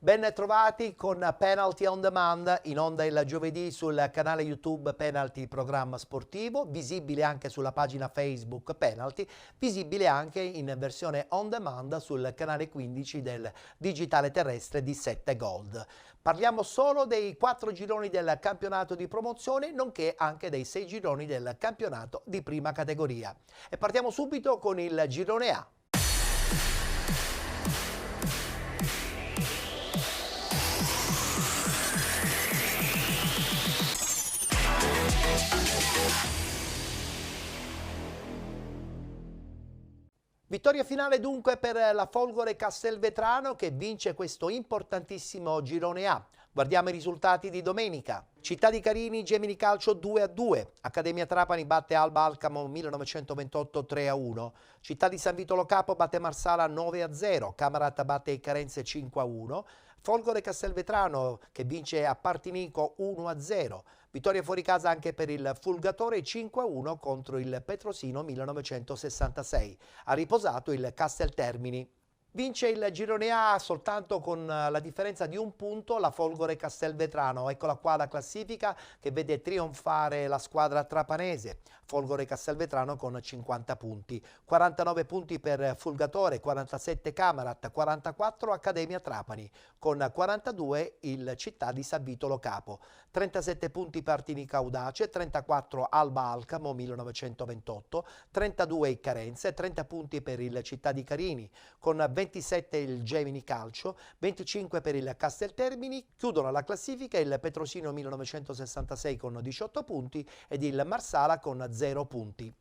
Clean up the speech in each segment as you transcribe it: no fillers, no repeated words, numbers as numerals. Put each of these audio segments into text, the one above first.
Ben trovati con Penalty on Demand, in onda il giovedì sul canale YouTube Penalty Programma Sportivo, visibile anche sulla pagina Facebook Penalty, visibile anche in versione on demand sul canale 15 del digitale terrestre di 7 Gold. Parliamo solo dei 4 gironi del campionato di promozione, nonché anche dei 6 gironi del campionato di prima categoria. E partiamo subito con il girone A. Vittoria finale dunque per la Folgore Castelvetrano che vince questo importantissimo girone A. Guardiamo i risultati di domenica. Città di Carini, Gemini Calcio 2-2. Accademia Trapani batte Alba Alcamo 1928 3-1. Città di San Vito Lo Capo batte Marsala 9-0. Camarat batte i Carenze 5-1. Folgore Castelvetrano che vince a Partinico 1-0. Vittoria fuori casa anche per il Fulgatore 5-1 contro il Petrosino 1966. Ha riposato il Casteltermini. Vince il girone A soltanto con la differenza di un punto la Folgore Castelvetrano. Eccola qua la classifica che vede trionfare la squadra trapanese. Folgore Castelvetrano con 50 punti. 49 punti per Fulgatore, 47 Camarat, 44 Accademia Trapani. Con 42 il Città di San Vito Lo Capo. 37 punti Partinica Audace, 34 Alba Alcamo 1928, 32 i Carenze, 30 punti per il Città di Carini, con 27 il Gemini Calcio, 25 per il Casteltermini, chiudono la classifica il Petrosino 1966 con 18 punti ed il Marsala con 0 punti.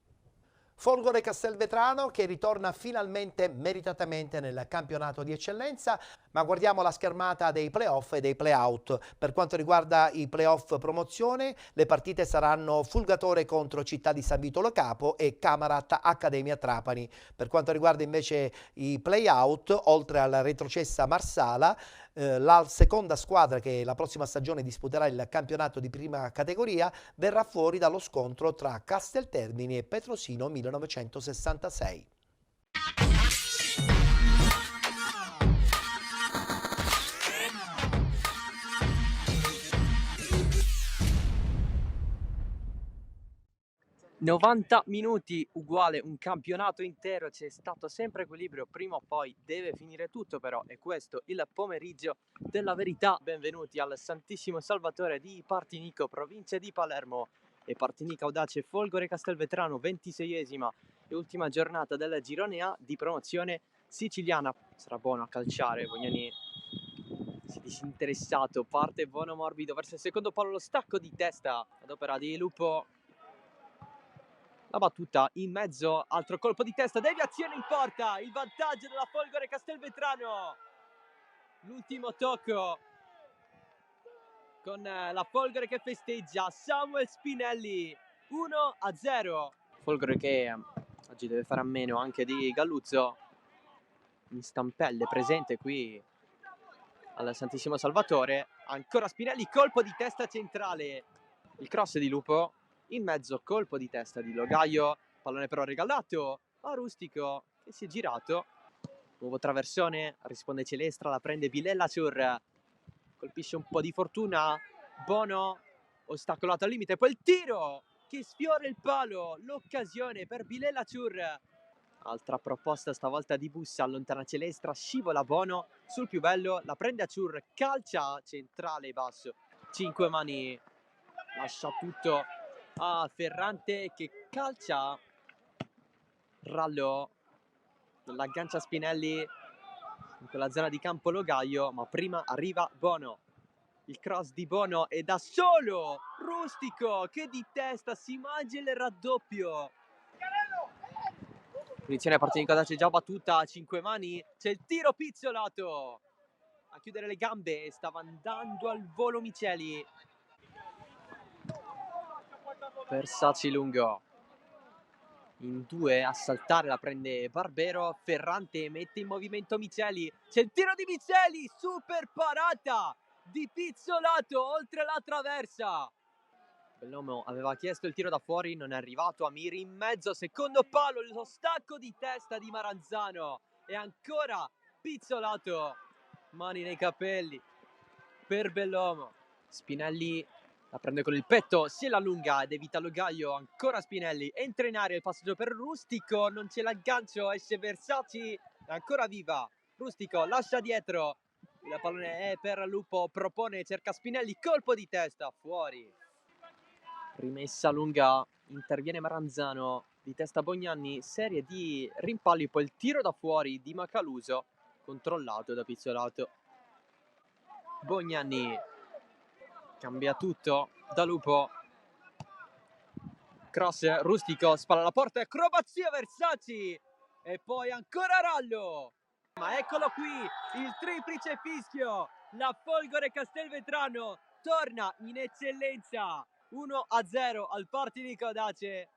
Folgore Castelvetrano che ritorna finalmente meritatamente nel campionato di eccellenza, ma guardiamo la schermata dei playoff e dei playout. Per quanto riguarda i playoff promozione, le partite saranno Fulgatore contro Città di San Vito Lo Capo e Camarat Accademia Trapani. Per quanto riguarda invece i playout, oltre alla retrocessa Marsala, la seconda squadra che la prossima stagione disputerà il campionato di prima categoria verrà fuori dallo scontro tra Casteltermini e Petrosino 1966. «90 minuti uguale un campionato intero», c'è stato sempre equilibrio, prima o poi deve finire tutto però, è questo il pomeriggio della verità. Benvenuti al Santissimo Salvatore di Partinico, provincia di Palermo, e Partinica Audace Folgore Castelvetrano, 26esima e ultima giornata del girone A di promozione siciliana. Sarà buono a calciare, Bognani si è disinteressato, parte buono morbido verso il secondo palo, lo stacco di testa ad opera di Lupo. La battuta in mezzo, altro colpo di testa, deviazione in porta, il vantaggio della Folgore Castelvetrano. L'ultimo tocco con la Folgore che festeggia, Samuel Spinelli, 1-0. Folgore che oggi deve fare a meno anche di Galluzzo, in stampelle presente qui al Santissimo Salvatore. Ancora Spinelli, colpo di testa centrale, il cross di Lupo. In mezzo colpo di testa di Logaio, pallone però regalato a Rustico che si è girato, nuovo traversone, risponde Celestra, la prende Bilella Ciur, colpisce un po' di fortuna, Bono ostacolato al limite, poi il tiro che sfiora il palo, l'occasione per Bilella Ciur, altra proposta stavolta di Bussa, allontana Celestra, scivola Bono sul più bello, la prende a Ciur, calcia centrale basso, 5 mani, lascia tutto a Ferrante che calcia, Rallo l'aggancia Spinelli in quella zona di campo Logaio, ma prima arriva Bono, il cross di Bono e da solo Rustico che di testa si mangia il raddoppio. Punizione Partinica Audace già battuta a 5 mani, c'è il tiro pizzolato a chiudere le gambe, stava andando al volo Miceli. Versace lungo in due a saltare, la prende Barbero, Ferrante mette in movimento Miceli, c'è il tiro di Miceli, super parata di Pizzolato oltre la traversa. Bellomo aveva chiesto il tiro da fuori, non è arrivato, Amiri in mezzo, secondo palo, lo stacco di testa di Maranzano e ancora Pizzolato mani nei capelli per Bellomo. Spinelli la prende con il petto, si allunga ed evita Logaio, ancora Spinelli, entra in aria il passaggio per Rustico, non c'è l'aggancio, esce Versace, è ancora viva, Rustico lascia dietro, il pallone è per Lupo, propone, cerca Spinelli, colpo di testa, fuori. Rimessa lunga, interviene Maranzano, di testa Bognanni, serie di rimpalli, poi il tiro da fuori di Macaluso, controllato da Pizzolato. Bognanni cambia tutto da Lupo, cross Rustico, spalla alla porta, acrobazia Versace e poi ancora Rallo, ma eccolo qui il triplice fischio, la Folgore Castelvetrano torna in eccellenza, 1-0 al Partinico Dace,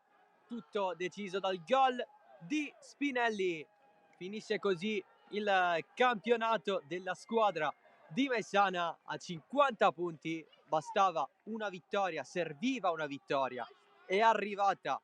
tutto deciso dal gol di Spinelli. Finisce così il campionato della squadra di Messana a 50 punti, bastava una vittoria, serviva una vittoria, è arrivata.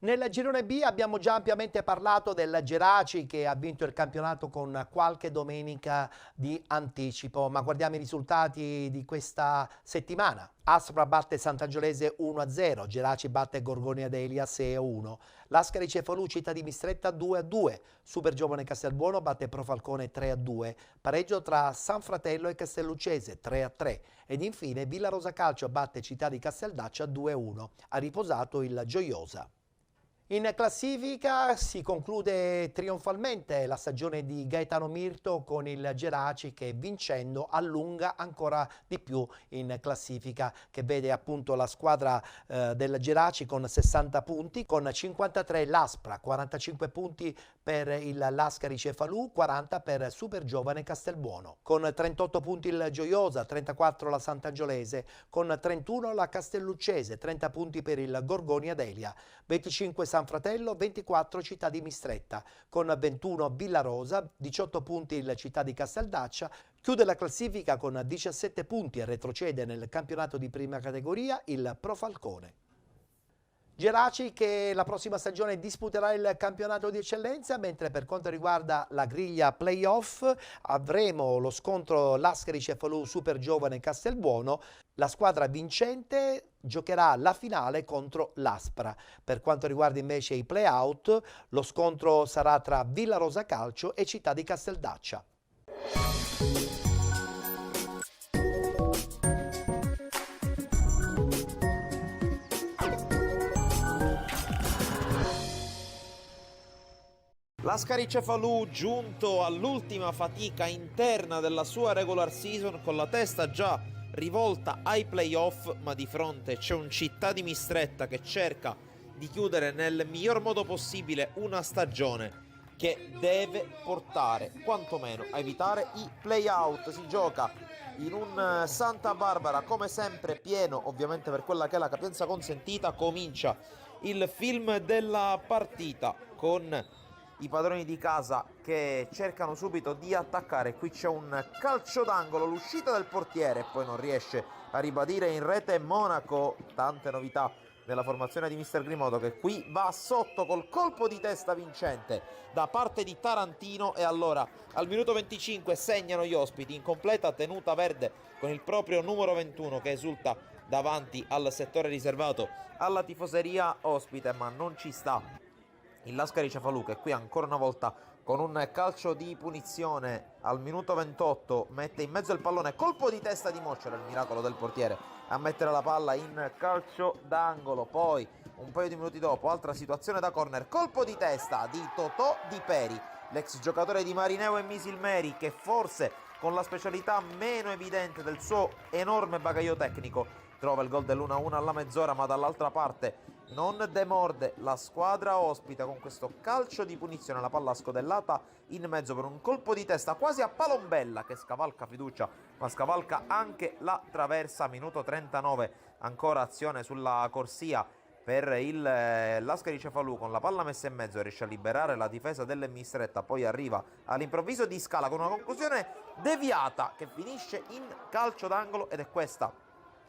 Nel girone B abbiamo già ampiamente parlato del Geraci che ha vinto il campionato con qualche domenica di anticipo, ma guardiamo i risultati di questa settimana. Aspra batte Sant'Angiolese 1-0, Geraci batte Gorgonia Delia 6-1, Lascari Cefalù Città di Mistretta 2-2, Super Giovane Castelbuono batte Pro Falcone 3-2, pareggio tra San Fratello e Castelluccese 3-3 ed infine Villa Rosa Calcio batte Città di Casteldaccia 2-1, ha riposato il Gioiosa. In classifica si conclude trionfalmente la stagione di Gaetano Mirto con il Geraci che vincendo allunga ancora di più in classifica, che vede appunto la squadra del Geraci con 60 punti, con 53 l'Aspra, 45 punti per il Lascari Cefalù, 40 per Super Giovane Castelbuono, con 38 punti il Gioiosa, 34 la Sant'Angiolese, con 31 la Castelluccese, 30 punti per il Gorgonia Delia, 25 San Fratello, 24 Città di Mistretta, con 21 Villarosa, 18 punti il Città di Casteldaccia, chiude la classifica con 17 punti e retrocede nel campionato di prima categoria il Pro Falcone. Geraci che la prossima stagione disputerà il campionato di eccellenza, mentre per quanto riguarda la griglia playoff avremo lo scontro Lascari Cefalù Super Giovane Castelbuono. La squadra vincente giocherà la finale contro l'Aspra. Per quanto riguarda invece i play-out, lo scontro sarà tra Villa Rosa Calcio e Città di Casteldaccia. Lascari Cefalù giunto all'ultima fatica interna della sua regular season con la testa già rivolta ai playoff, ma di fronte c'è un Città di Mistretta che cerca di chiudere nel miglior modo possibile una stagione che deve portare quantomeno a evitare i playout. Si gioca in un Santa Barbara come sempre pieno, ovviamente per quella che è la capienza consentita. Comincia il film della partita con i padroni di casa che cercano subito di attaccare. Qui c'è un calcio d'angolo, l'uscita del portiere, poi non riesce a ribadire in rete Monaco. Tante novità nella formazione di Mister Grimoto, che qui va sotto col colpo di testa vincente da parte di Tarantino. E allora al minuto 25 segnano gli ospiti in completa tenuta verde con il proprio numero 21 che esulta davanti al settore riservato alla tifoseria ospite, ma non ci sta il Lascari Cefalù, che qui ancora una volta con un calcio di punizione al minuto 28 mette in mezzo il pallone, colpo di testa di Moccia, il miracolo del portiere a mettere la palla in calcio d'angolo. Poi un paio di minuti dopo altra situazione da corner, colpo di testa di Totò Di Peri, l'ex giocatore di Marineo e Misilmeri, che forse con la specialità meno evidente del suo enorme bagaglio tecnico trova il gol dell'1-1 alla mezz'ora, ma dall'altra parte non demorde la squadra ospite con questo calcio di punizione, la palla scodellata in mezzo per un colpo di testa quasi a palombella che scavalca fiducia, ma scavalca anche la traversa. Minuto 39, ancora azione sulla corsia per l'Ascari Cefalù, con la palla messa in mezzo riesce a liberare la difesa del Mistretta, poi arriva all'improvviso di Scala con una conclusione deviata che finisce in calcio d'angolo, ed è questa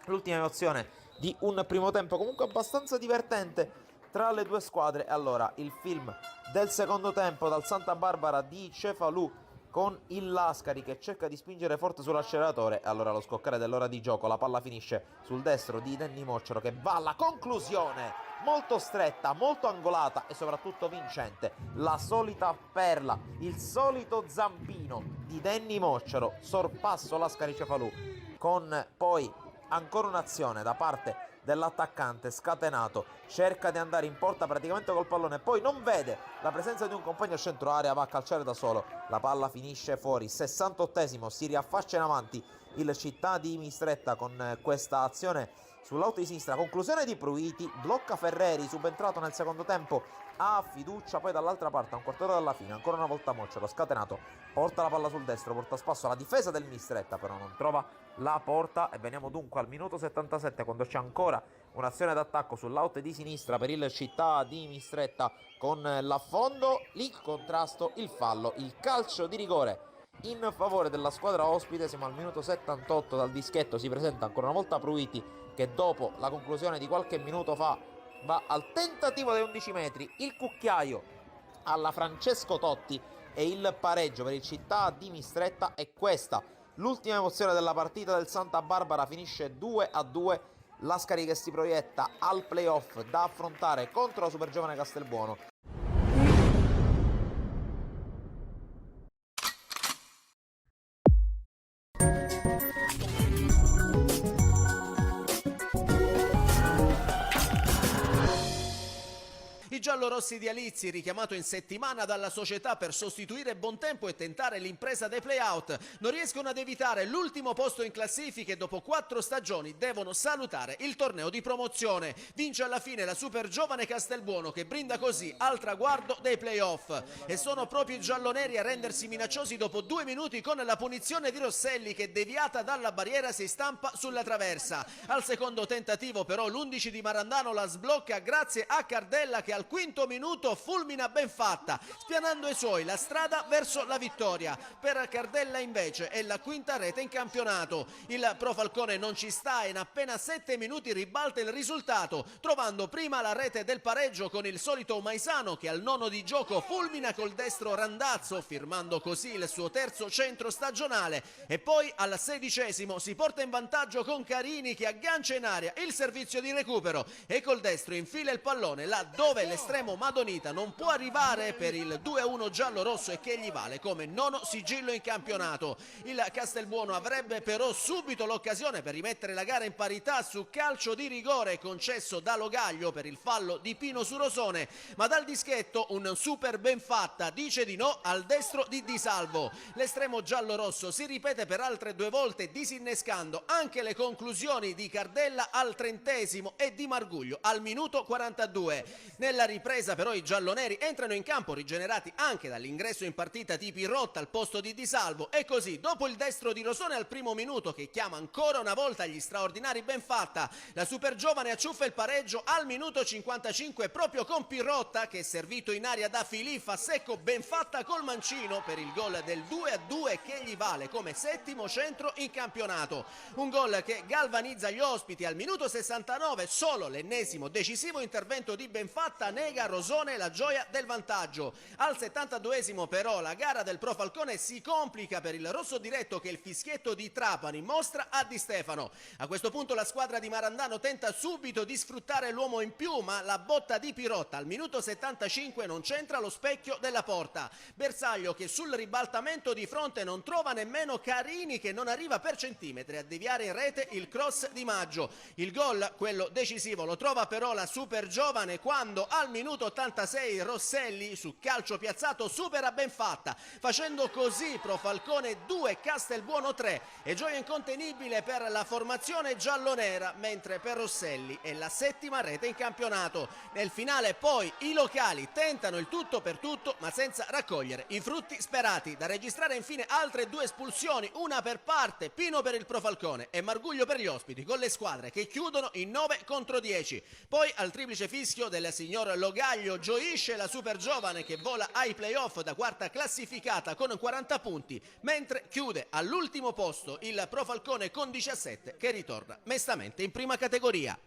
l'ultima emozione di un primo tempo comunque abbastanza divertente tra le due squadre. Allora, il film del secondo tempo dal Santa Barbara di Cefalù, con il Lascari che cerca di spingere forte sull'acceleratore. Allora, lo scoccare dell'ora di gioco, la palla finisce sul destro di Danny Moccero, che va alla conclusione, molto stretta, molto angolata e soprattutto vincente. La solita perla, il solito zampino di Danny Moccero, sorpasso Lascari Cefalù, con poi ancora un'azione da parte dell'attaccante scatenato, cerca di andare in porta praticamente col pallone, poi non vede la presenza di un compagno a centro area, va a calciare da solo, la palla finisce fuori. 68esimo, si riaffaccia in avanti il Città di Mistretta con questa azione sull'auto di sinistra, conclusione di Pruiti, blocca Ferreri, subentrato nel secondo tempo, ha fiducia. Poi dall'altra parte, a un quarto d'ora dalla fine, ancora una volta Moccero scatenato, porta la palla sul destro, porta a spasso la difesa del Mistretta, però non trova la porta. E veniamo dunque al minuto 77, quando c'è ancora un'azione d'attacco sull'out di sinistra per il Città di Mistretta con l'affondo, il contrasto, il fallo, il calcio di rigore in favore della squadra ospite. Siamo al minuto 78, dal dischetto si presenta ancora una volta Pruiti, che dopo la conclusione di qualche minuto fa va al tentativo dei 11 metri, il cucchiaio alla Francesco Totti e il pareggio per il Città di Mistretta. E questa l'ultima emozione della partita del Santa Barbara, finisce 2-2, Lascari che si proietta al playoff da affrontare contro la Supergiovane Castelbuono. I giallorossi di Alizzi, richiamato in settimana dalla società per sostituire Bontempo e tentare l'impresa dei play-out, non riescono ad evitare l'ultimo posto in classifica e dopo 4 stagioni devono salutare il torneo di promozione. Vince alla fine la Supergiovane Castelbuono, che brinda così al traguardo dei play-off. E sono proprio i gialloneri a rendersi minacciosi dopo 2 minuti con la punizione di Rosselli, che deviata dalla barriera si stampa sulla traversa. Al secondo tentativo però l'11 di Marandano la sblocca grazie a Cardella, che al quinto minuto fulmina ben fatta, spianando ai suoi la strada verso la vittoria. Per Cardella invece è la quinta rete in campionato. Il Pro Falcone non ci sta e in appena 7 minuti ribalta il risultato, trovando prima la rete del pareggio con il solito Maisano, che al nono di gioco fulmina col destro Randazzo, firmando così il suo terzo centro stagionale. E poi al 16esimo si porta in vantaggio con Carini, che aggancia in aria il servizio di recupero e col destro infila il pallone là dove l'estremo Madonita non può arrivare per il 2-1 giallo-rosso, e che gli vale come nono sigillo in campionato. Il Castelbuono avrebbe però subito l'occasione per rimettere la gara in parità su calcio di rigore concesso da Logaglio per il fallo di Pino su Rosone, ma dal dischetto un super ben fatta dice di no al destro di Di Salvo. L'estremo giallo-rosso si ripete per altre 2 volte, disinnescando anche le conclusioni di Cardella al 30esimo e di Marguglio al minuto 42. Nella ripresa però i gialloneri entrano in campo rigenerati anche dall'ingresso in partita di Pirrotta al posto di Di Salvo, e così dopo il destro di Rosone al primo minuto, che chiama ancora una volta gli straordinari ben fatta, la Supergiovane acciuffa il pareggio al minuto 55 proprio con Pirrotta, che è servito in aria da Filippa secco ben fatta col mancino per il gol del 2-2, che gli vale come settimo centro in campionato. Un gol che galvanizza gli ospiti al minuto 69, solo l'ennesimo decisivo intervento di Benfatta nega a Rosone la gioia del vantaggio. Al 72esimo però la gara del Pro Falcone si complica per il rosso diretto che il fischietto di Trapani mostra a Di Stefano. A questo punto la squadra di Marandano tenta subito di sfruttare l'uomo in più, ma la botta di Pirotta al minuto 75 non c'entra lo specchio della porta. Bersaglio, che sul ribaltamento di fronte non trova nemmeno Carini, che non arriva per centimetri a deviare in rete il cross di Maggio. Il gol, quello decisivo, lo trova però la Supergiovane quando a Al minuto 86 Rosselli su calcio piazzato supera Benfatta, facendo così Pro Falcone 2, Castelbuono 3 e gioia incontenibile per la formazione giallonera, mentre per Rosselli è la 7ª rete in campionato. Nel finale poi i locali tentano il tutto per tutto ma senza raccogliere i frutti sperati. Da registrare infine altre 2 espulsioni, una per parte, Pino per il Pro Falcone e Marguglio per gli ospiti, con le squadre che chiudono in 9-10. Poi al triplice fischio del signor Logaglio gioisce la super giovane che vola ai playoff da quarta classificata con 40 punti, mentre chiude all'ultimo posto il Pro Falcone con 17 che ritorna mestamente in prima categoria.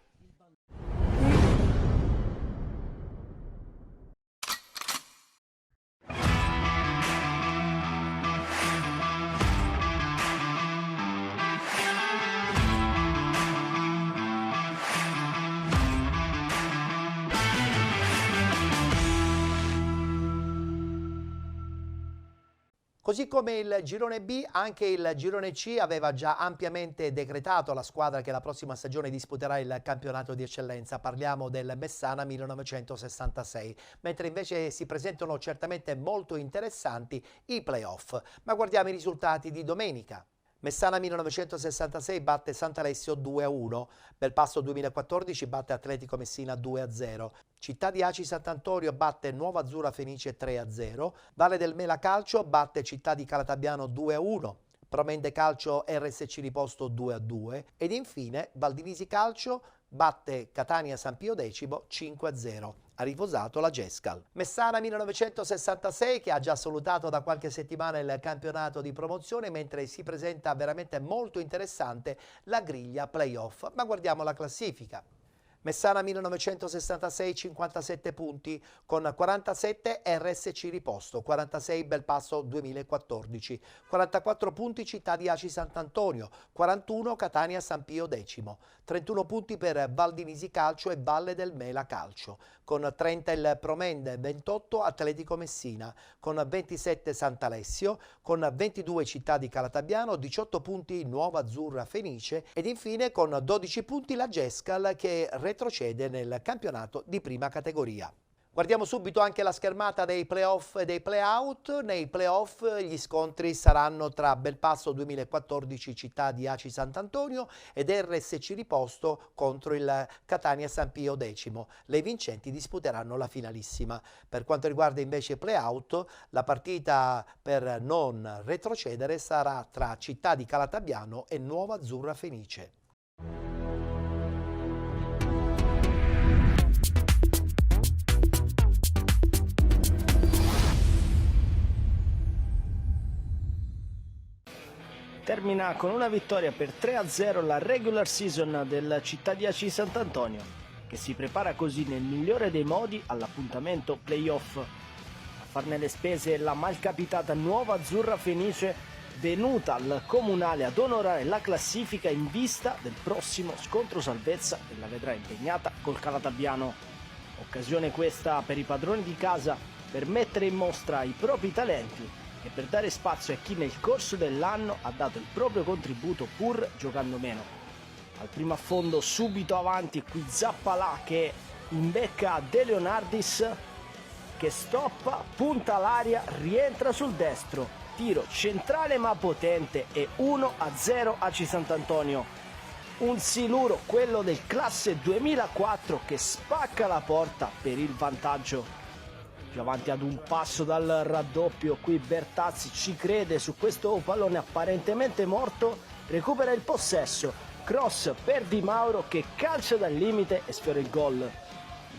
Così come il girone B, anche il girone C aveva già ampiamente decretato la squadra che la prossima stagione disputerà il campionato di eccellenza. Parliamo del Messana 1966, mentre invece si presentano certamente molto interessanti i playoff. Ma guardiamo i risultati di domenica. Messana 1966 batte Sant'Alessio 2-1, Belpasso 2014 batte Atletico Messina 2-0, Città di Aci Sant'Antonio batte Nuova Azzurra Fenice 3-0, Valle del Mela Calcio batte Città di Calatabiano 2-1, Promende Calcio RSC Riposto 2-2 ed infine Valdivisi Calcio batte Catania San Pio X 5-0. Ha riposato la Gescal. Messana 1966 che ha già salutato da qualche settimana il campionato di promozione, mentre si presenta veramente molto interessante la griglia playoff. Ma guardiamo la classifica. Messana 1966 57 punti con 47 RSC Riposto, 46 Belpasso 2014, 44 punti Città di Aci Sant'Antonio, 41 Catania San Pio X, 31 punti per Valdivisi Calcio e Valle del Mela Calcio, con 30 il Promende, 28 Atletico Messina, con 27 Sant'Alessio, con 22 Città di Calatabiano, 18 punti Nuova Azzurra Fenice ed infine con 12 punti la Gescal che retrocede nel campionato di prima categoria. Guardiamo subito anche la schermata dei playoff e dei playout. Nei playoff gli scontri saranno tra Belpasso 2014 Città di Aci Sant'Antonio ed RSC Riposto contro il Catania San Pio X. Le vincenti disputeranno la finalissima. Per quanto riguarda invece i playout, la partita per non retrocedere sarà tra Città di Calatabiano e Nuova Azzurra Fenice. Termina con una vittoria per 3-0 la regular season del Città di Aci Sant'Antonio, che si prepara così nel migliore dei modi all'appuntamento playoff. A farne le spese la malcapitata Nuova Azzurra Fenice, venuta al comunale ad onorare la classifica in vista del prossimo scontro salvezza che la vedrà impegnata col Calatabiano. Occasione questa per i padroni di casa per mettere in mostra i propri talenti e per dare spazio a chi nel corso dell'anno ha dato il proprio contributo pur giocando meno. Al primo affondo subito avanti qui Zappalà che imbecca De Leonardis che stoppa, punta l'aria, rientra sul destro, tiro centrale ma potente e 1-0 Aci Sant'Antonio. Un siluro, quello del classe 2004 che spacca la porta per il vantaggio. Più avanti ad un passo dal raddoppio, qui Bertazzi ci crede su questo pallone apparentemente morto, recupera il possesso, cross per Di Mauro che calcia dal limite e sfiora il gol.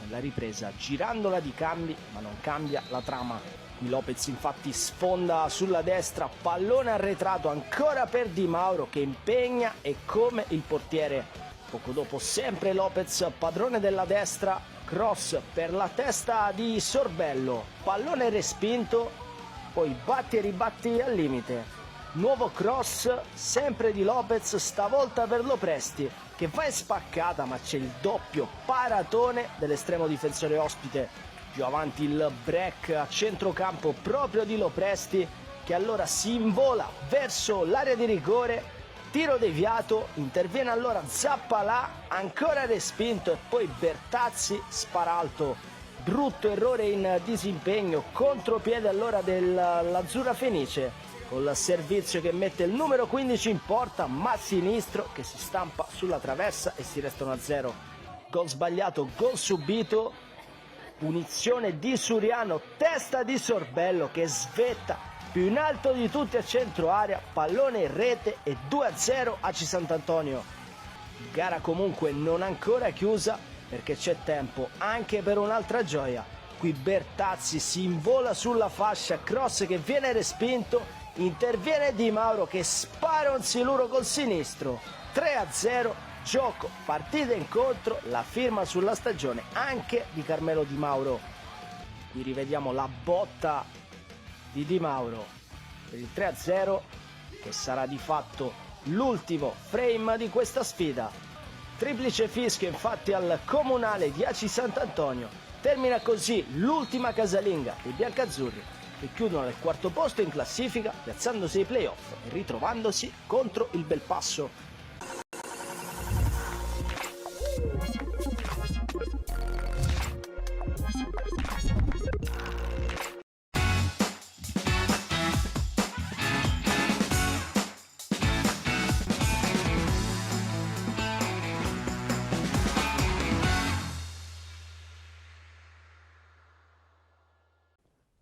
Nella ripresa girandola di cambi ma non cambia la trama. Qui Lopez infatti sfonda sulla destra, pallone arretrato ancora per Di Mauro che impegna e come il portiere. Poco dopo sempre Lopez, padrone della destra, cross per la testa di Sorbello, pallone respinto, poi batti e ribatti al limite. Nuovo cross, sempre di Lopez, stavolta per Lopresti, che va in spaccata ma c'è il doppio paratone dell'estremo difensore ospite. Più avanti il break a centrocampo proprio di Lopresti, che allora si invola verso l'area di rigore. Tiro deviato, interviene allora Zappalà, ancora respinto e poi Bertazzi spara alto. brutto errore in disimpegno, contropiede allora dell'Azzurra Fenice, col servizio che mette il numero 15 in porta, ma sinistro che si stampa sulla traversa e si resta 1-0. Gol sbagliato, gol subito, punizione di Suriano, testa di Sorbello che svetta più in alto di tutti a centro area, pallone in rete e 2-0 a Sant'Antonio. Gara comunque non ancora chiusa perché c'è tempo anche per un'altra gioia. Qui Bertazzi si invola sulla fascia, cross che viene respinto, interviene Di Mauro che spara un siluro col sinistro. 3-0, gioco, partita incontro, la firma sulla stagione anche di Carmelo Di Mauro. Qui rivediamo la botta di Di Mauro per il 3-0 che sarà di fatto l'ultimo frame di questa sfida. Triplice fischio infatti al comunale di Aci Sant'Antonio. Termina così l'ultima casalinga dei biancazzurri che chiudono al quarto posto in classifica piazzandosi ai playoff e ritrovandosi contro il Belpasso.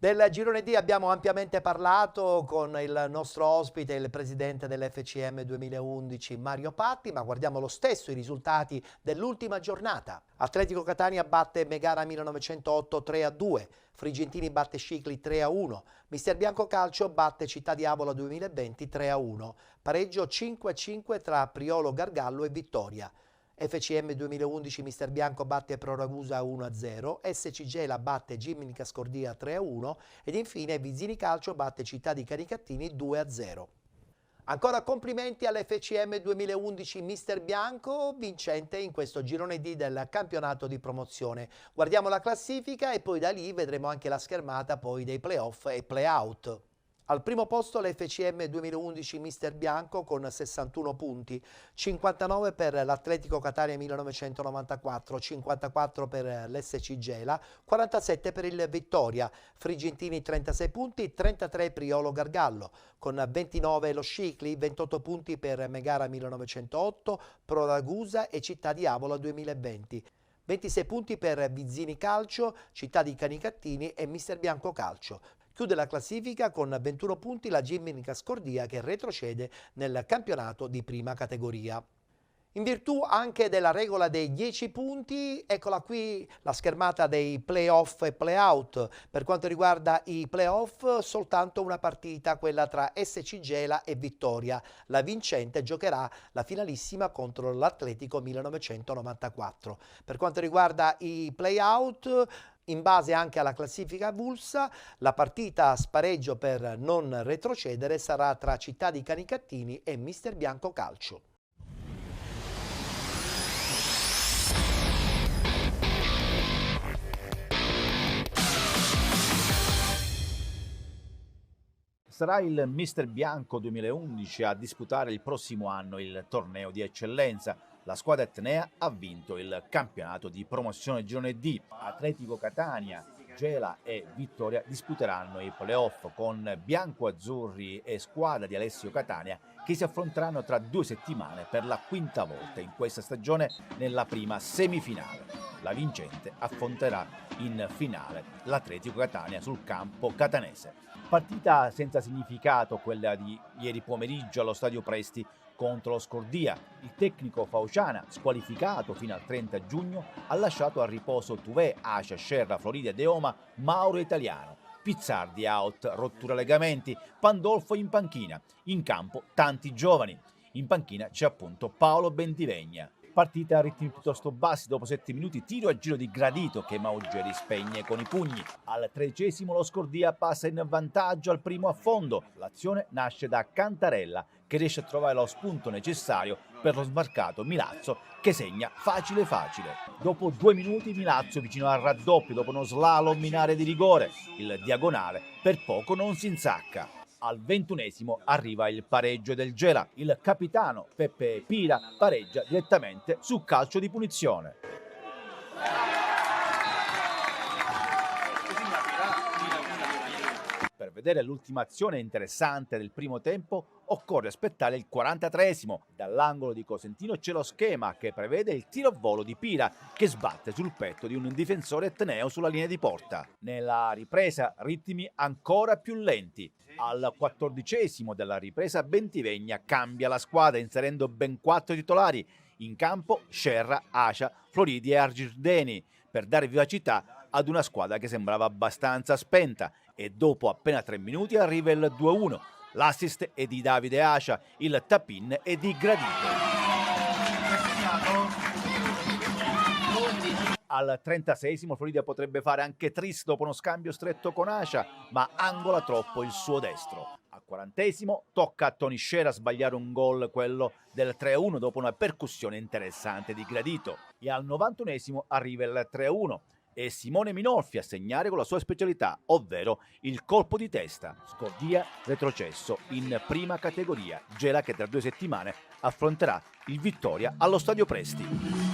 Del girone D abbiamo ampiamente parlato con il nostro ospite, il presidente dell'FCM 2011 Mario Patti, ma guardiamo lo stesso i risultati dell'ultima giornata. Atletico Catania batte Megara 1908 3-2, Frigentini batte Scicli 3-1, Mister Bianco Calcio batte Città di Avola 2020 3-1, pareggio 5-5 tra Priolo Gargallo e Vittoria. FCM 2011 Mister Bianco batte Pro Ragusa 1-0, SC Gela batte Gimnica Scordia 3-1 ed infine Vizzini Calcio batte Città di Canicattini 2-0. Ancora complimenti all'FCM 2011 Mister Bianco, vincente in questo girone D del campionato di promozione. Guardiamo la classifica e poi da lì vedremo anche la schermata poi dei playoff e playout. Al primo posto l'FCM 2011 Mister Bianco con 61 punti, 59 per l'Atletico Catania 1994, 54 per l'SC Gela, 47 per il Vittoria, Frigentini 36 punti, 33 Priolo Gargallo, con 29 lo Scicli, 28 punti per Megara 1908, Pro Ragusa e Città di Avola 2020. 26 punti per Vizzini Calcio, Città di Canicattini e Mister Bianco Calcio. Chiude la classifica con 21 punti la Gimnica Scordia che retrocede nel campionato di prima categoria. In virtù anche della regola dei 10 punti, eccola qui la schermata dei playoff e playout. Per quanto riguarda i playoff, soltanto una partita, quella tra SC Gela e Vittoria. La vincente giocherà la finalissima contro l'Atletico 1994. Per quanto riguarda i playout, in base anche alla classifica avulsa, la partita a spareggio per non retrocedere sarà tra Città di Canicattini e Mister Bianco Calcio. Sarà il Mister Bianco 2011 a disputare il prossimo anno il torneo di eccellenza. La squadra etnea ha vinto il campionato di promozione girone D. Atletico Catania, Gela e Vittoria disputeranno i playoff con bianco-azzurri e squadra di Alessio Catania che si affronteranno tra 2 settimane per la quinta volta in questa stagione nella prima semifinale. La vincente affronterà in finale l'Atletico Catania sul campo catanese. Partita senza significato quella di ieri pomeriggio allo Stadio Presti contro lo Scordia. Il tecnico Fauciana, squalificato fino al 30 giugno, ha lasciato a riposo Tuvé, Acia, Scerra, Florida e Deoma, Mauro Italiano. Pizzardi out, rottura legamenti, Pandolfo in panchina. In campo tanti giovani. In panchina c'è appunto Paolo Bentivegna. Partita a ritmi piuttosto bassi, dopo 7 minuti tiro a giro di Gradito che Maugeri spegne con i pugni. Al 13° lo Scordia passa in vantaggio al primo affondo. L'azione nasce da Cantarella che riesce a trovare lo spunto necessario per lo smarcato Milazzo che segna facile facile. Dopo 2 minuti Milazzo vicino al raddoppio dopo uno slalom in area di rigore. Il diagonale per poco non si insacca. Al 21° arriva il pareggio del Gela. Il capitano Peppe Pira pareggia direttamente su calcio di punizione. vedere l'ultima azione interessante del primo tempo occorre aspettare il 43esimo. Dall'angolo di Cosentino c'è lo schema che prevede il tiro a volo di Pira che sbatte sul petto di un difensore etneo sulla linea di porta. Nella ripresa ritmi ancora più lenti. Al 14esimo della ripresa Bentivegna cambia la squadra inserendo ben 4 titolari. In campo Scerra, Acia, Floridi e Argirdeni per dare vivacità ad una squadra che sembrava abbastanza spenta e dopo appena 3 minuti arriva il 2-1. L'assist è di Davide Acia, il tap-in è di Gradito. Al 36esimo Florida potrebbe fare anche tris dopo uno scambio stretto con Acia, ma angola troppo il suo destro. Al 40esimo tocca a Tony Scerra sbagliare un gol, quello del 3-1, dopo una percussione interessante di Gradito. E al 91esimo arriva il 3-1 e Simone Minolfi a segnare con la sua specialità, ovvero il colpo di testa. Scordia retrocesso in prima categoria, Gela che tra 2 settimane affronterà il Vittoria allo Stadio Presti.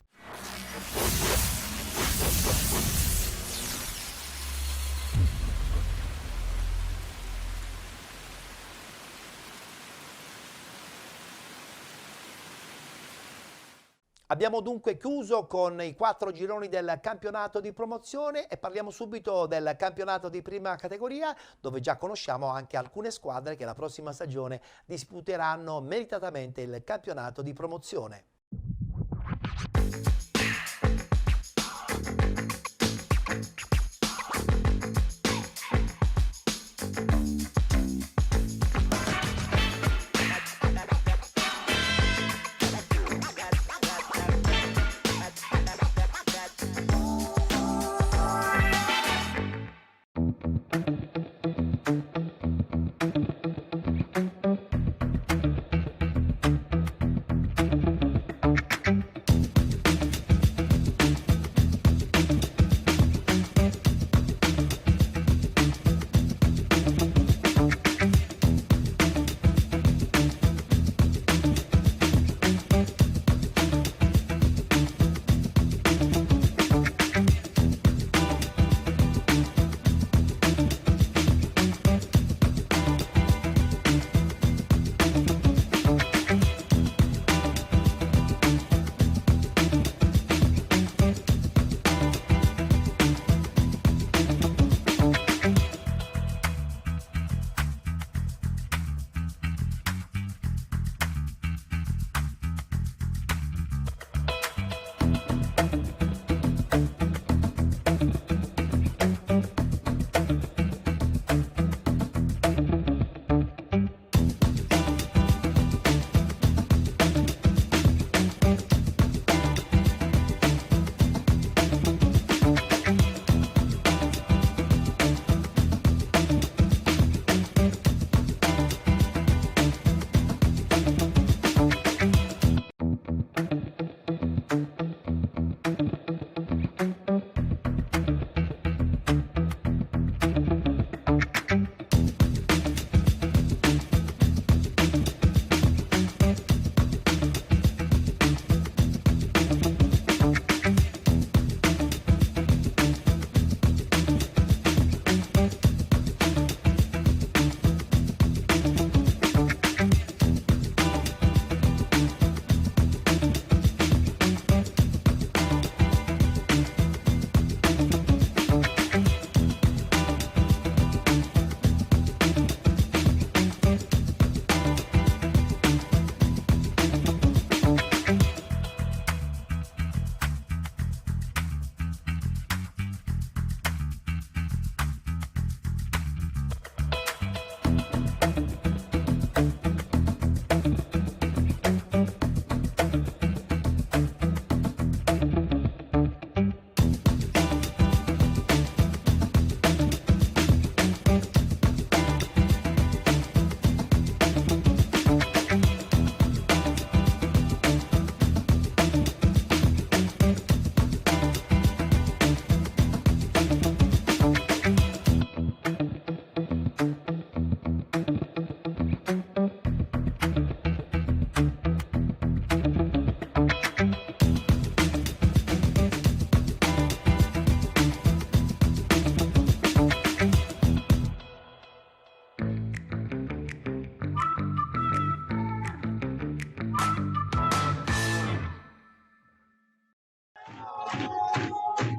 Abbiamo dunque chiuso con i 4 gironi del campionato di promozione e parliamo subito del campionato di prima categoria, dove già conosciamo anche alcune squadre che la prossima stagione disputeranno meritatamente il campionato di promozione.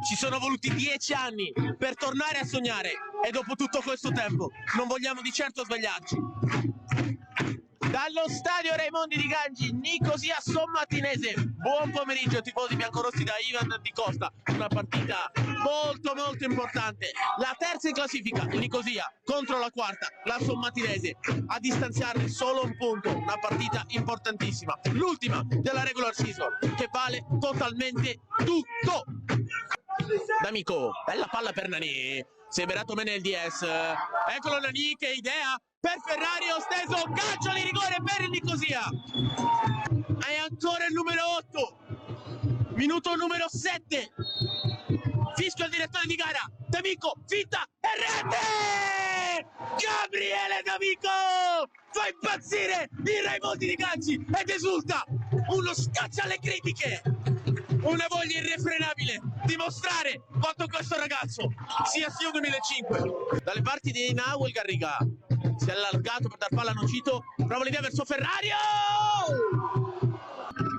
Ci sono voluti 10 anni per tornare a sognare e dopo tutto questo tempo non vogliamo di certo svegliarci. Dallo stadio Raimondi di Gangi, Nicosia Sommatinese, buon pomeriggio tifosi biancorossi da Ivan Di Costa, una partita molto importante, la terza in classifica, il Nicosia contro la quarta, la Sommatinese, a distanziarne solo un punto, una partita importantissima, l'ultima della regular season, che vale totalmente tutto. D'Amico, bella palla per Nani, sembrato bene il DS, eccolo Nani, che idea! Per Ferrari ho steso, calcio di rigore per il Nicosia. È ancora il numero 8. Minuto numero 7. Fischio al direttore di gara. D'Amico, finta e rete! Gabriele D'Amico! Fa impazzire il Raimondi di Gangi ed esulta. Uno scaccia alle critiche. Una voglia irrefrenabile di mostrare quanto questo ragazzo sia SIO 2005. Dalle parti di Nahuel Garriga si è allargato per dar palla a Nocito, prova l'idea verso Ferrario!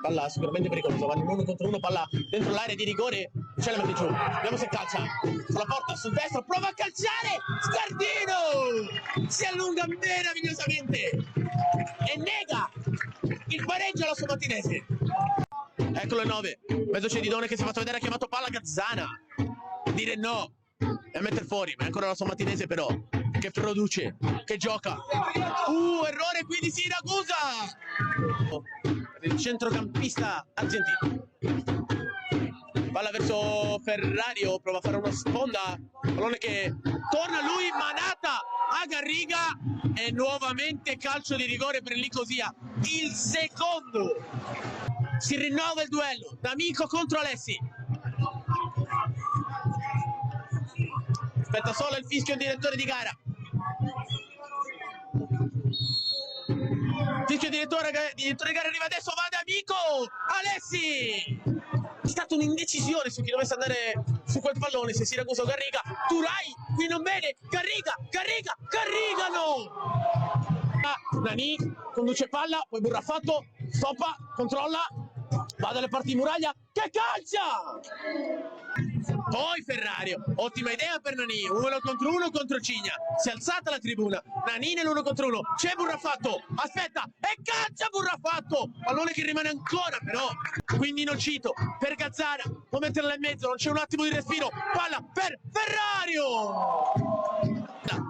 Palla sicuramente pericolosa, va in uno contro uno, palla dentro l'area di rigore, ce la mette giù, vediamo se calcia, sulla porta, sul destro, prova a calciare, Scardino! Si allunga meravigliosamente e nega il pareggio alla Sommatinese. Eccolo il 9, mezzo Cedidone che si è fatto vedere, ha chiamato palla Gazzana, dire no e a mettere fuori, ma è ancora la Sommatinese però, che produce, che gioca. Errore qui di Siracusa! Il centrocampista argentino. Palla verso Ferrario, prova a fare una sponda, pallone che torna a lui, manata a Garriga e nuovamente calcio di rigore per il Nicosia, il secondo. Si rinnova il duello, D'Amico contro Alessi. Aspetta solo il fischio del direttore di gara. Fischio direttore di gara arriva adesso, va D'Amico! Alessi! È stata un'indecisione su chi dovesse andare su quel pallone, se Siracusa o Garriga. Turai, qui non vede, Garriga no! Nani conduce palla, poi Burrafatto, stoppa, controlla, va dalle parti di Muraglia, che calcia! Poi Ferrario, ottima idea per Nani, uno contro Cigna, si è alzata la tribuna, Nani nell'1 contro 1, c'è Burrafatto, aspetta, e calcia Burrafatto, pallone che rimane ancora però, quindi Nocito, per Gazzana, può metterla in mezzo, non c'è un attimo di respiro, palla per Ferrario!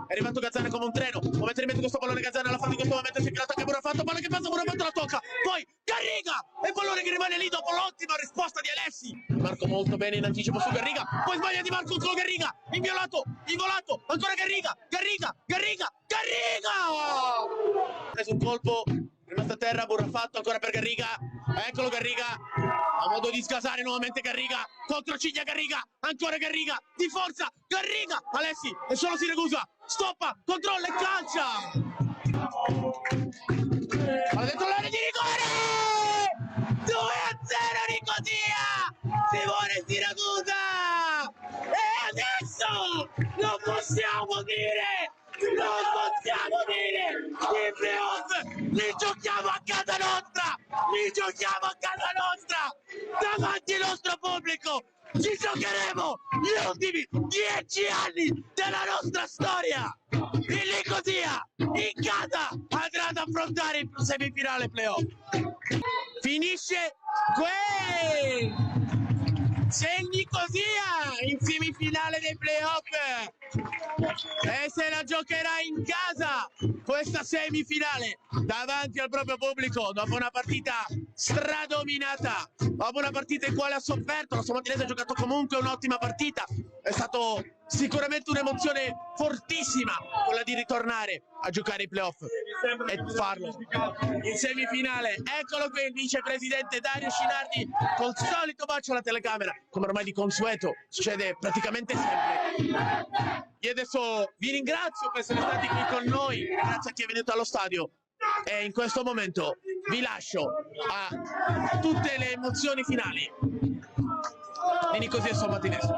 È arrivato Gazzana come un treno, può mettere in mezzo questo pallone, Gazzana la fa in questo momento, si è filato anche Burrafatto, palla che passa, Burrafatto la tocca, poi Garriga, e pallone che rimane lì dopo l'ottima risposta di Alessi, Marco molto bene in anticipo su Garriga, poi sbaglia Di Marco con Garriga, involato, ancora Garriga! Ha preso un colpo, rimasta a terra, Burrafatto ancora per Garriga, eccolo Garriga, a modo di sgasare nuovamente Garriga, contro Ciglia Garriga, ancora Garriga, di forza, Garriga, Alessi, e solo Siracusa, stoppa, controlla e calcia! Ha dentro l'area di rigore! 2-0 Nicosia! Simone Siracusa! E adesso non possiamo dire i playoff li giochiamo a casa nostra, davanti al nostro pubblico, ci giocheremo gli ultimi 10 anni della nostra storia. Il Nicosia in casa andrà ad affrontare il semifinale playoff. Finisce qui! C'è il Nicosia in semifinale dei playoff e se la giocherà in casa questa semifinale davanti al proprio pubblico dopo una partita stradominata, dopo una partita in quale ha sofferto. La Sommatinese ha giocato comunque un'ottima partita, è stato sicuramente un'emozione fortissima quella di ritornare a giocare i playoff e farlo in semifinale. Eccolo qui il vicepresidente Dario Scinardi col solito bacio alla telecamera, come ormai di consueto succede praticamente sempre. Io adesso vi ringrazio per essere stati qui con noi, grazie a chi è venuto allo stadio, e in questo momento vi lascio a tutte le emozioni finali di Nicosia Sommatinese.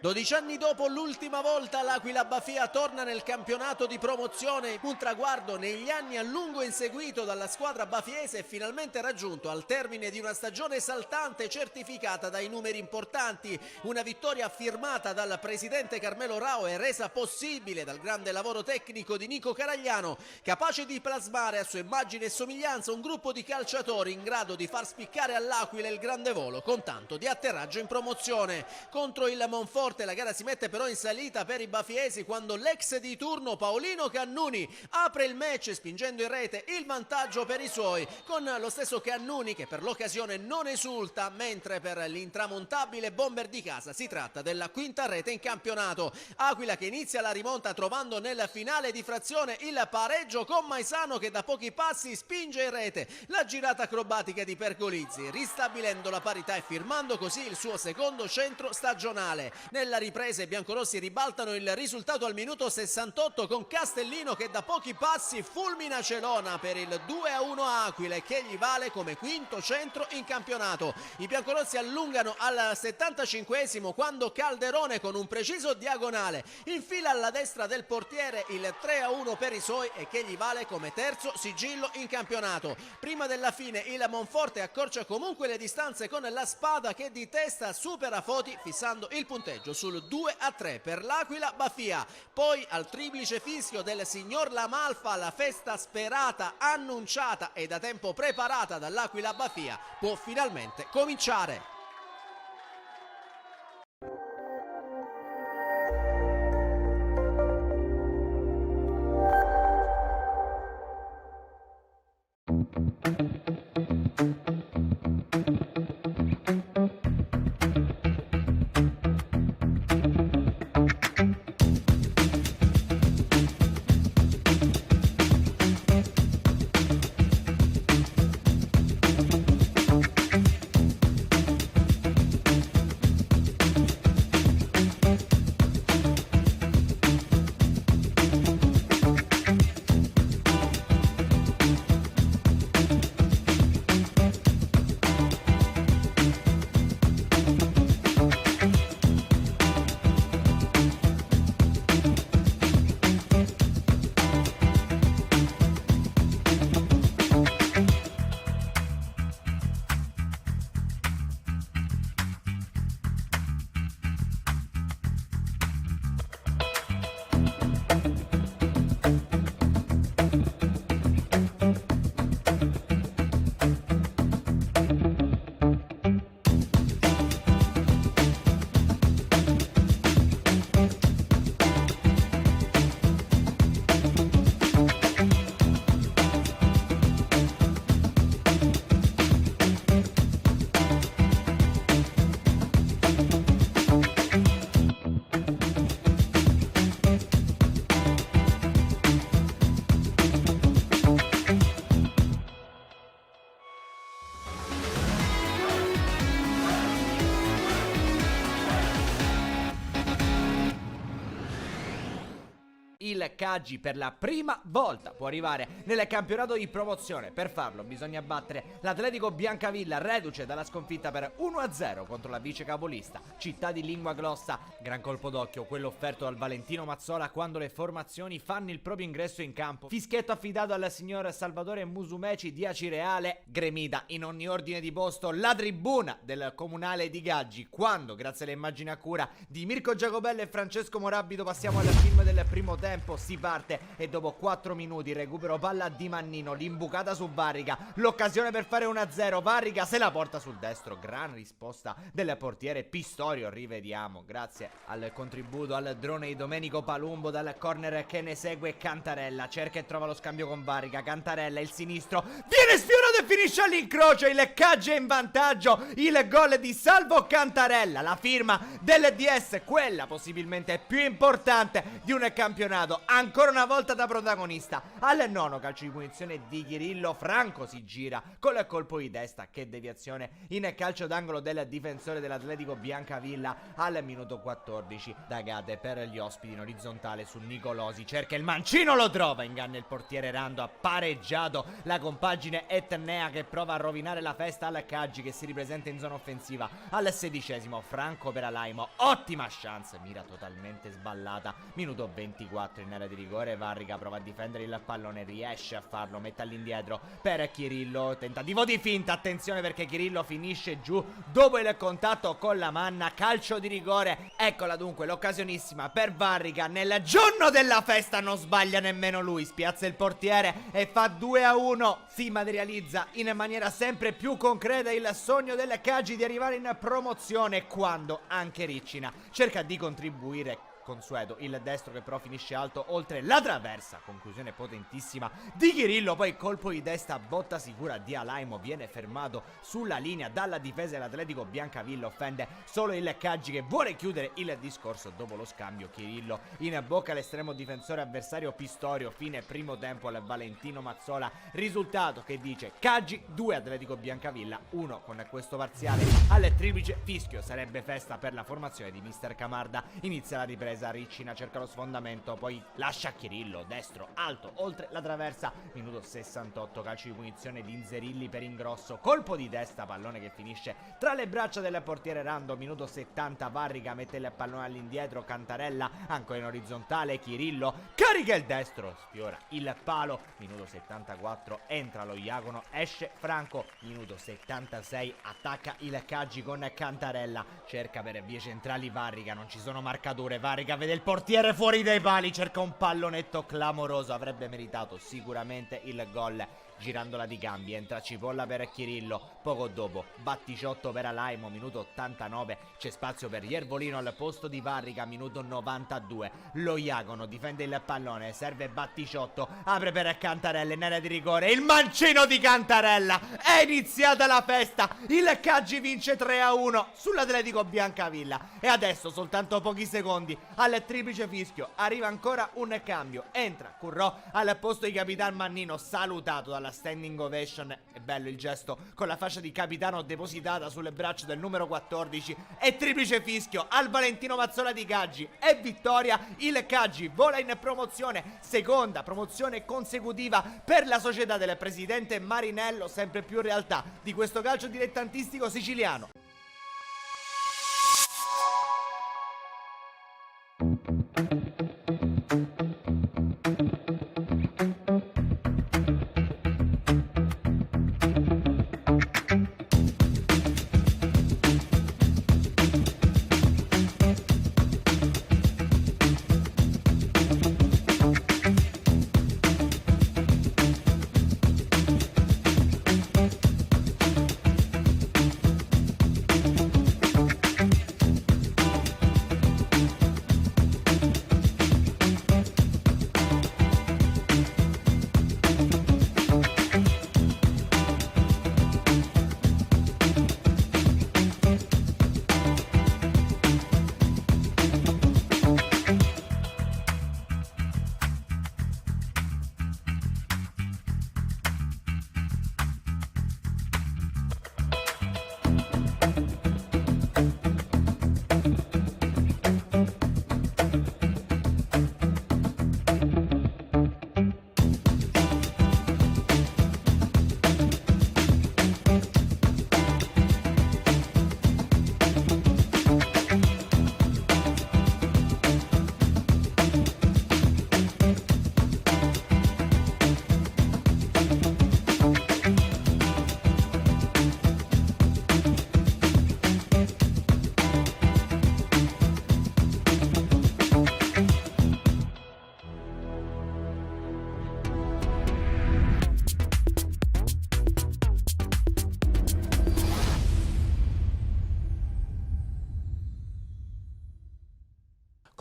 12 anni dopo l'ultima volta l'Aquila Bafia torna nel campionato di promozione, un traguardo negli anni a lungo inseguito dalla squadra bafiese e finalmente raggiunto al termine di una stagione esaltante certificata dai numeri importanti, una vittoria firmata dal presidente Carmelo Rao e resa possibile dal grande lavoro tecnico di Nico Caragliano, capace di plasmare a sua immagine e somiglianza un gruppo di calciatori in grado di far spiccare all'Aquila il grande volo con tanto di atterraggio in promozione. Contro il Monforte la gara si mette però in salita per i bafiesi quando l'ex di turno Paolino Cannuni apre il match spingendo in rete il vantaggio per i suoi, con lo stesso Cannuni che per l'occasione non esulta, mentre per l'intramontabile bomber di casa si tratta della quinta rete in campionato. Aquila che inizia la rimonta trovando nel finale di frazione il pareggio con Maisano che da pochi passi spinge in rete la girata acrobatica di Pergolizzi, ristabilendo la parità e firmando così il suo secondo centro stagionale. Nella ripresa i biancorossi ribaltano il risultato al minuto 68 con Castellino che da pochi passi fulmina Celona per il 2-1 Aquila e che gli vale come quinto centro in campionato. I biancorossi allungano al 75esimo quando Calderone con un preciso diagonale infila alla destra del portiere il 3-1 per i suoi e che gli vale come terzo sigillo in campionato. Prima della fine il Monforte accorcia comunque le distanze con la Spada che di testa supera Foti fissando il punteggio sul 2-3 per l'Aquila Bafia. Poi al triplice fischio del signor Lamalfa la festa sperata, annunciata e da tempo preparata dall'Aquila Bafia può finalmente cominciare. Il Caggi per la prima volta può arrivare nel campionato di promozione. Per farlo bisogna battere l'Atletico Biancavilla, reduce dalla sconfitta per 1-0 contro la vice capolista Città di Lingua Glossa. Gran colpo d'occhio quello offerto dal Valentino Mazzola quando le formazioni fanno il proprio ingresso in campo. Fischietto affidato al signor Salvatore Musumeci di Acireale. Gremita in ogni ordine di posto la tribuna del comunale di Gaggi quando, grazie alle immagini a cura di Mirko Giacobello e Francesco Morabito, passiamo al film del primo tempo. Si parte e dopo 4 minuti recupero palla di Mannino, l'imbucata su Varrica, l'occasione per fare 1-0, Varrica se la porta sul destro, gran risposta del portiere Pistorio, rivediamo grazie al contributo al drone di Domenico Palumbo dal corner che ne segue Cantarella, cerca e trova lo scambio con Varrica, Cantarella il sinistro, viene sfiorato e finisce all'incrocio, il Caggi è in vantaggio, il gol di Salvo Cantarella, la firma del DS, quella possibilmente più importante di un campionato sfruttato ancora una volta da protagonista. Al nono calcio di punizione di Chirillo, Franco si gira con il colpo di testa, che deviazione in calcio d'angolo del difensore dell'Atletico Biancavilla al minuto 14. Dagate per gli ospiti in orizzontale su Nicolosi, cerca il mancino, lo trova, inganna il portiere Rando, ha pareggiato la compagine etnea che prova a rovinare la festa al Caggi, che si ripresenta in zona offensiva. Al 16esimo Franco per Alaimo, ottima chance, mira totalmente sballata. Minuto 24 in area di rigore, Varrica prova a difendere il pallone, riesce a farlo, mette all'indietro per Chirillo, tentativo di finta, attenzione perché Chirillo finisce giù dopo il contatto con la manna, calcio di rigore. Eccola dunque l'occasionissima per Varrica, nel giorno della festa non sbaglia nemmeno lui, spiazza il portiere e fa 2-1. Si materializza in maniera sempre più concreta il sogno del Caggi di arrivare in promozione, quando anche Riccina cerca di contribuire. Consueto, il destro che però finisce alto oltre la traversa, conclusione potentissima di Chirillo, poi colpo di testa, botta sicura di Alaimo, viene fermato sulla linea dalla difesa dell'Atletico Biancavilla, offende solo il Caggi che vuole chiudere il discorso dopo lo scambio. Chirillo in bocca all'estremo difensore avversario Pistorio, fine primo tempo al Valentino Mazzola, risultato che dice Caggi 2 Atletico Biancavilla 1. Con questo parziale al triplice fischio sarebbe festa per la formazione di mister Camarda. Inizia la ripresa, Riccina cerca lo sfondamento, poi lascia Chirillo, destro, alto, oltre la traversa. Minuto 68, calcio di punizione di Inzerilli per Ingrosso, colpo di testa, pallone che finisce tra le braccia del portiere Rando. Minuto 70, Varrica mette il pallone all'indietro, Cantarella ancora in orizzontale, Chirillo carica il destro, sfiora il palo. Minuto 74, entra lo Iacono, esce Franco. Minuto 76, attacca il Caggi con Cantarella, cerca per vie centrali Varrica, non ci sono marcature, Varrica vede il portiere fuori dai pali, cerca un pallonetto clamoroso, avrebbe meritato sicuramente il gol. Girandola di cambi, entra Cipolla per Chirillo, poco dopo Batticiotto per Alaimo. Minuto 89, c'è spazio per Iervolino al posto di Varrica. Minuto 92, lo Iacono difende il pallone, serve Batticiotto, apre per Cantarella in area di rigore, il mancino di Cantarella, è iniziata la festa, il Caggi vince 3-1 sull'Atletico Biancavilla e adesso soltanto pochi secondi al triplice fischio arriva ancora un cambio, entra Currò al posto di Capitan Mannino, salutato dalla standing ovation. È bello il gesto con la fascia di capitano depositata sulle braccia del numero 14 e triplice fischio al Valentino Mazzola di Caggi e vittoria. Il Caggi vola in promozione, seconda promozione consecutiva per la società del presidente Marinello, sempre più realtà di questo calcio dilettantistico siciliano.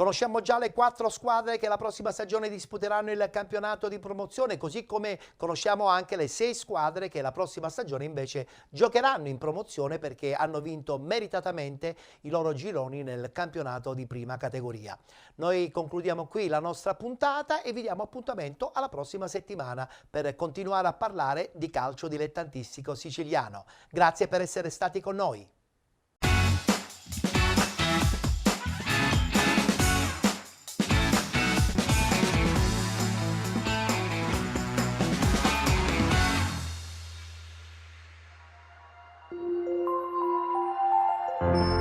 Conosciamo già le 4 squadre che la prossima stagione disputeranno il campionato di promozione, così come conosciamo anche le 6 squadre che la prossima stagione invece giocheranno in promozione perché hanno vinto meritatamente i loro gironi nel campionato di prima categoria. Noi concludiamo qui la nostra puntata e vi diamo appuntamento alla prossima settimana per continuare a parlare di calcio dilettantistico siciliano. Grazie per essere stati con noi. Thank you.